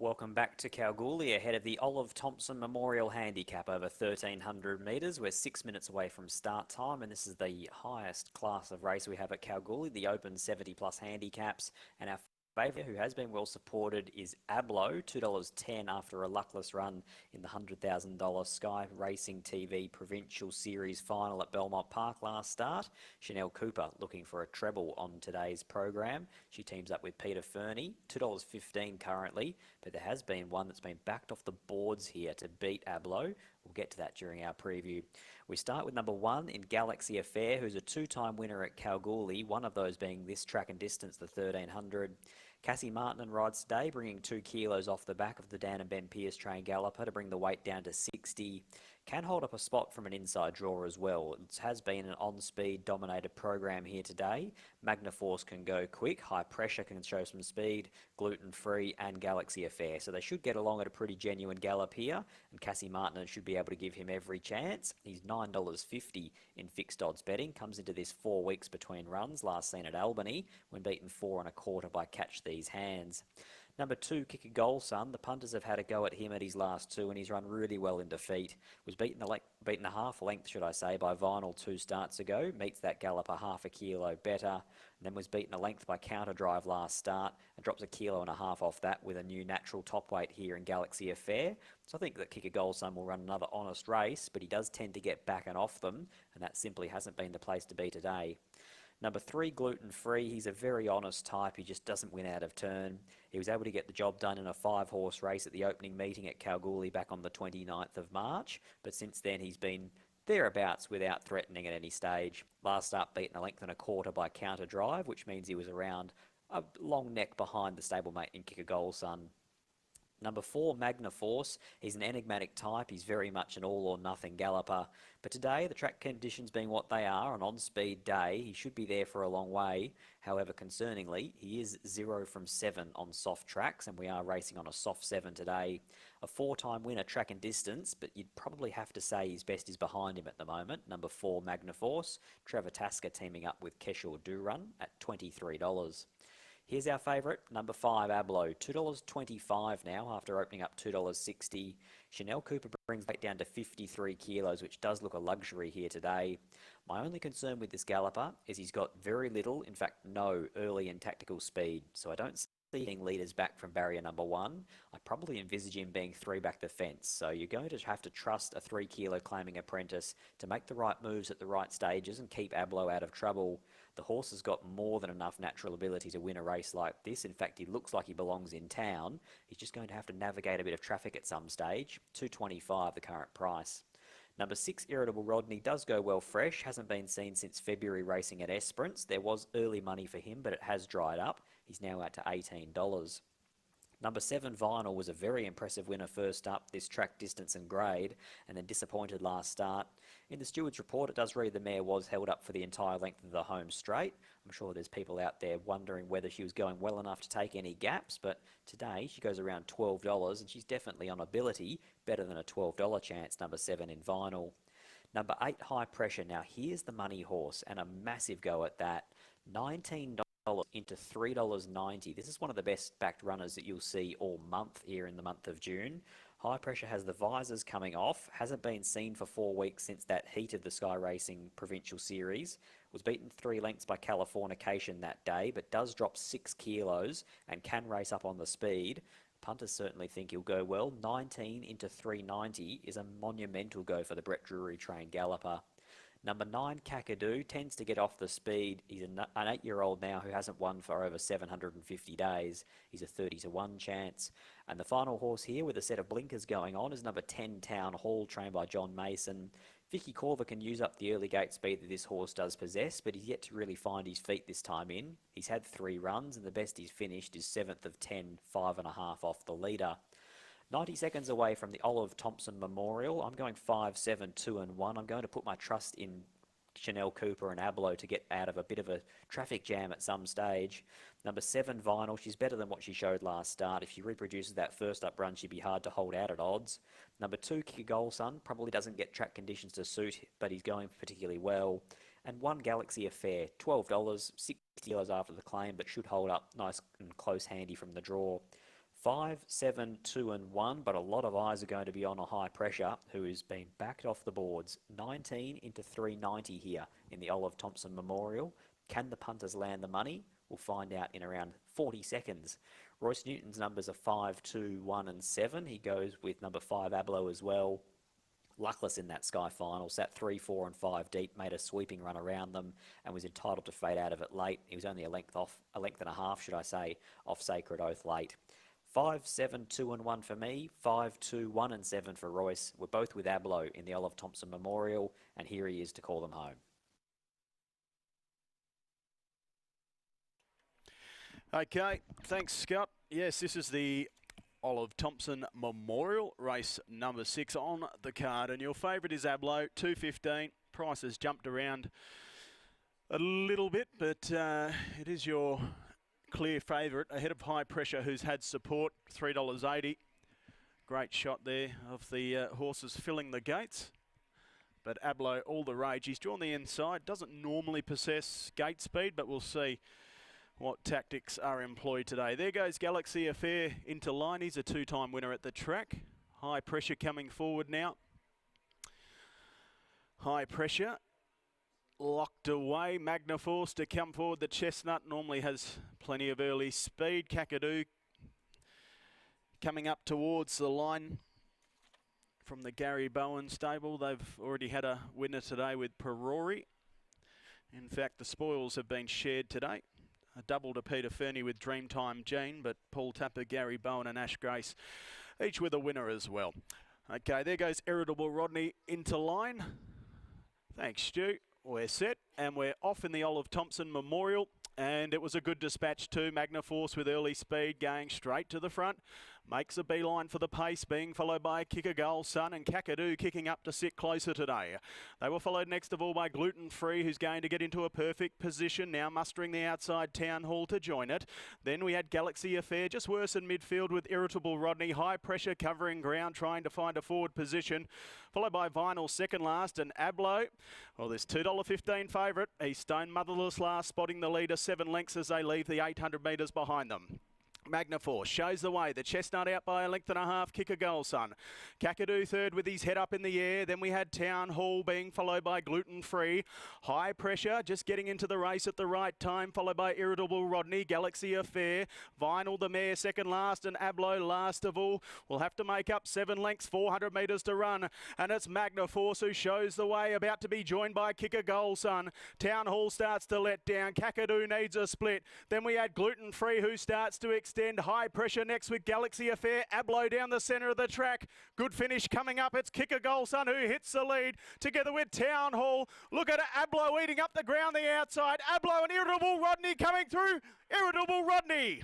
Welcome back to Kalgoorlie ahead of the Olive Thompson Memorial Handicap over 1,300 metres. We're 6 minutes away from start time, and this is the highest class of race we have at Kalgoorlie, the Open 70 plus handicaps. And our favourite, who has been well supported, is Ablo, $2.10 after a luckless run in the $100,000 Sky Racing TV Provincial Series final at Belmont Park last start. Chanel Cooper looking for a treble on today's program. She teams up with Peter Fernie, $2.15 currently, but there has been one that's been backed off the boards here to beat Ablo. We'll get to that during our preview. We start with number 1 in Galaxy Affair, who's a 2-time winner at Kalgoorlie, one of those being this track and distance, the 1300. Cassie Martin rides today, bringing 2 kilos off the back of the Dan and Ben Pierce trained galloper to bring the weight down to 60. Can hold up a spot from an inside draw as well. It has been an on-speed dominated program here today. Magnaforce can go quick, High Pressure can show some speed, Gluten Free and Galaxy Affair. So they should get along at a pretty genuine gallop here, and Cassie Martin should be able to give him every chance. He's $9.50 in fixed odds betting. Comes into this 4 weeks between runs, last seen at Albany, when beaten 4 1/4 by Catch These Hands. Number 2, Kick a Goal Son. The punters have had a go at him at his last 2, and he's run really well in defeat. Was beaten a half length, should I say, by Vinyl 2 starts ago. Meets that galloper half a kilo better. And then was beaten a length by Counter Drive last start and drops a kilo and a half off that with a new natural top weight here in Galaxy Affair. So I think that Kick a Goal Son will run another honest race, but he does tend to get back and off them, and that simply hasn't been the place to be today. Number 3, Gluten Free. He's a very honest type. He just doesn't win out of turn. He was able to get the job done in a 5-horse race at the opening meeting at Kalgoorlie back on the 29th of March. But since then, he's been thereabouts without threatening at any stage. Last up, beaten a length and a quarter by Counter Drive, which means he was around a long neck behind the stablemate in Kick a Goal Son. Number 4, Magnaforce. He's an enigmatic type. He's very much an all-or-nothing galloper. But today, the track conditions being what they are, an on-speed day, he should be there for a long way. However, concerningly, he is 0 from 7 on soft tracks, and we are racing on a soft 7 today. A 4-time winner track and distance, but you'd probably have to say his best is behind him at the moment. Number 4, Magnaforce. Trevor Tasker teaming up with Keshore Durun at $23. Here's our favourite, number 5, Ablo, $2.25 now after opening up $2.60. Chanel Cooper brings weight down to 53 kilos, which does look a luxury here today. My only concern with this galloper is he's got very little, in fact no, early and tactical speed, so I don't see being leaders back from barrier number 1. I probably envisage him being 3 back the fence, so you're going to have to trust a 3 kilo claiming apprentice to make the right moves at the right stages and keep Ablo out of trouble. The horse has got more than enough natural ability to win a race like this. In fact, he looks like he belongs in town. He's just going to have to navigate a bit of traffic at some stage. $2.25 the current price. Number 6, Irritable Rodnee does go well fresh. Hasn't been seen since February racing at Esperance. There was early money for him, but it has dried up. He's now out to $18. Number 7, Vinyl, was a very impressive winner first up, this track distance and grade, and then disappointed last start. In the steward's report, it does read the mare was held up for the entire length of the home straight. I'm sure there's people out there wondering whether she was going well enough to take any gaps, but today she goes around $12, and she's definitely on ability, better than a $12 chance, number 7 in Vinyl. Number 8, High Pressure. Now here's the money horse, and a massive go at that. $19 into $3.90. This is one of the best backed runners that you'll see all month here in the month of June. High Pressure has the visors coming off, hasn't been seen for 4 weeks since that heat of the Sky Racing Provincial Series. Was beaten 3 lengths by Californication that day, but does drop 6 kilos and can race up on the speed. Punters certainly think he'll go well. 19 into $3.90 is a monumental go for the Brett Drury trained galloper. Number 9, Kakadu, tends to get off the speed. He's an 8-year-old now who hasn't won for over 750 days. He's a 30-1 chance. And the final horse here with a set of blinkers going on is number 10, Town Hall, trained by John Mason. Vicky Corver can use up the early gate speed that this horse does possess, but he's yet to really find his feet this time in. He's had 3 runs, and the best he's finished is 7th of 10, 5.5 off the leader. 90 seconds away from the Olive Thompson Memorial. I'm going 5, 7, 2 and 1. I'm going to put my trust in Chanel Cooper and Ablo to get out of a bit of a traffic jam at some stage. Number 7, Vinyl. She's better than what she showed last start. If she reproduces that first up run, she'd be hard to hold out at odds. Number 2, Kick a Goal Son. Probably doesn't get track conditions to suit, but he's going particularly well. And 1, Galaxy Affair. $12, 6 kilos after the claim, but should hold up nice and close handy from the draw. 5, 7, 2 and 1, but a lot of eyes are going to be on a High Pressure, who has been backed off the boards. 19 into 390 here in the Olive Thompson Memorial. Can the punters land the money? We'll find out in around 40 seconds. Royce Newton's numbers are 5, 2, 1 and 7. He goes with number 5 Ablo as well. Luckless in that Sky final, sat 3, 4 and 5 deep, made a sweeping run around them and was entitled to fade out of it late. He was only a length and a half, should I say, off Sacred Oath late. 5, 7, 2 and 1 for me, 5, 2, 1 and 7 for Royce. We're both with Ablo in the Olive Thompson Memorial, and here he is to call them home. Okay, thanks Scott. Yes, this is the Olive Thompson Memorial, race number 6 on the card. And your favourite is Ablo, 2.15. Price has jumped around a little bit, but it is your clear favourite ahead of High Pressure, who's had support, $3.80. Great shot there of the horses filling the gates. But Ablo, all the rage. He's drawn the inside, doesn't normally possess gate speed, but we'll see what tactics are employed today. There goes Galaxy Affair into line. He's a 2-time winner at the track. High Pressure coming forward now. High Pressure locked away. Magnaforce to come forward. The Chestnut normally has plenty of early speed. Kakadu coming up towards the line from the Gary Bowen stable. They've already had a winner today with Perori. In fact, the spoils have been shared today. A double to Peter Fernie with Dreamtime Jean, but Paul Tapper, Gary Bowen and Ash Grace, each with a winner as well. Okay, there goes Irritable Rodnee into line. Thanks, Stu. We're set, and we're off in the Olive Thompson Memorial. And it was a good dispatch too. Magnaforce with early speed going straight to the front. Makes a beeline for the pace, being followed by Kick a Goal Sun and Kakadu kicking up to sit closer today. They were followed next of all by Gluten Free, who's going to get into a perfect position now, mustering the outside Town Hall to join it. Then we had Galaxy Affair, just worse in midfield with Irritable Rodnee. High Pressure covering ground, trying to find a forward position. Followed by Vinyl second last, and Ablo, well, this $2.15 favourite. He's Stone Motherless last, spotting the leader 7 lengths as they leave the 800 metres behind them. Magnaforce shows the way. The Chestnut out by a length and a half. Kick a Goal Sun. Kakadu third with his head up in the air. Then we had Town Hall being followed by Gluten Free. High Pressure just getting into the race at the right time, followed by Irritable Rodnee. Galaxy Affair. Vinyl the mare second last, and Ablo last of all. Will have to make up 7 lengths, 400 metres to run. And it's Magnaforce who shows the way, about to be joined by Kick a Goal Sun. Town Hall starts to let down. Kakadu needs a split. Then we had Gluten Free, who starts to extend. High Pressure next with Galaxy Affair. Ablo down the centre of the track. Good finish coming up. It's Kick a Goal Sun who hits the lead together with Town Hall. Look at Ablo eating up the ground the outside. Ablo and Irritable Rodnee coming through. Irritable Rodnee.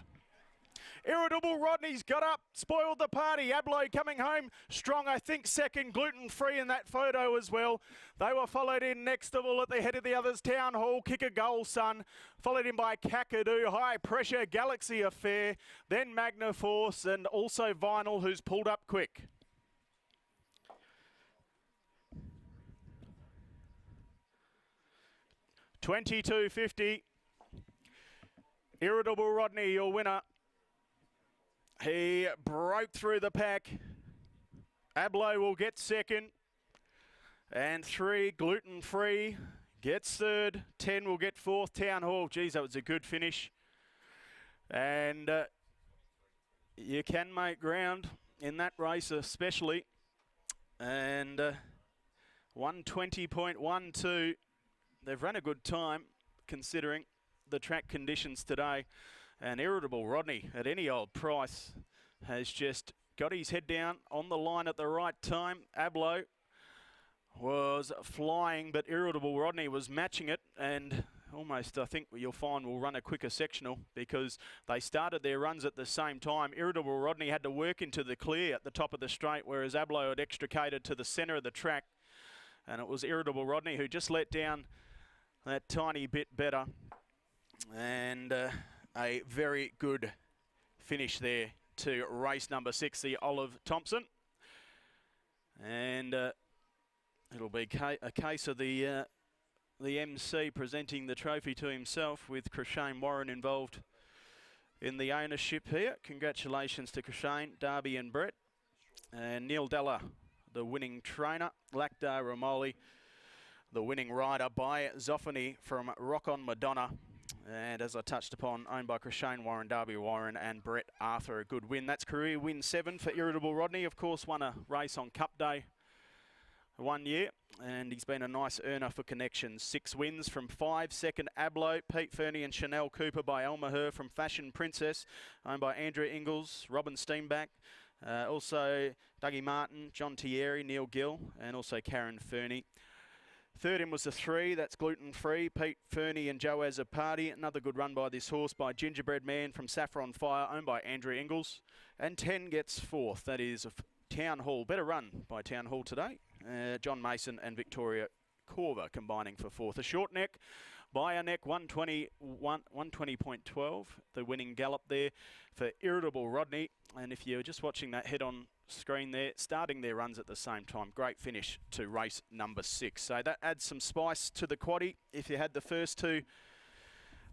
Irritable Rodnee's got up, spoiled the party. Ablo coming home strong, I think second. Gluten Free in that photo as well. They were followed in next of all at the head of the others. Town Hall, Kick a Goal Sun, followed in by Kakadu. High Pressure, Galaxy Affair, then Magnaforce, and also Vinyl, who's pulled up quick. $22.50. Irritable Rodnee, your winner. He broke through the pack. Ablo will get second. And 3, Gluten Free gets third. 10 will get fourth. Town Hall, geez, that was a good finish. And you can make ground in that race especially. And 120.12. They've run a good time considering the track conditions today. And Irritable Rodnee, at any old price, has just got his head down on the line at the right time. Ablo was flying, but Irritable Rodnee was matching it, and almost, I think you'll find, will run a quicker sectional because they started their runs at the same time. Irritable Rodnee had to work into the clear at the top of the straight, whereas Ablo had extricated to the centre of the track. And it was Irritable Rodnee who just let down that tiny bit better. And a very good finish there to race number 6, the Olive Thompson. And it'll be a case of the MC presenting the trophy to himself with Crashane Warren involved in the ownership here. Congratulations to Crashane, Darby and Brett. And Neil Dellar, the winning trainer. Laqdar Ramoly, the winning rider by Zoffany from Rock on Madonna. And as I touched upon, owned by Crashane Warren, Darby Warren and Brett Arthur. A good win. That's career win 7 for Irritable Rodnee. Of course, won a race on Cup Day 1 year. And he's been a nice earner for connections. 6 wins from 5. Second, Ablo, Pete Fernie and Chanel Cooper by Elmaher from Fashion Princess, owned by Andrea Ingalls, Robin Steenback. Also, Dougie Martin, John Thierry, Neil Gill, and also Karen Fernie. Third in was the 3, that's gluten-free, Pete Fernie and Joe Azzopardi. Another good run by this horse by Gingerbread Man from Saffron Fire, owned by Andrea Ingalls. And 10 gets 4th, that is Town Hall. Better run by Town Hall today. John Mason and Victoria Corver combining for 4th. A short neck, by a neck, 120.12. The winning gallop there for Irritable Rodnee. And if you're just watching that head-on screen there, starting their runs at the same time. Great finish to race number 6. So that adds some spice to the quaddie if you had the first 2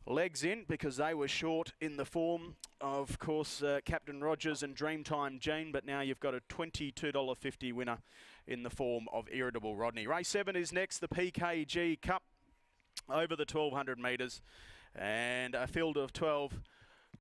legs in, because they were short in the form of course Captain Rogers and Dreamtime Jean, but now you've got a $22.50 winner in the form of Irritable Rodnee. Race 7 is next, the PKG Cup over the 1200 metres, and a field of 12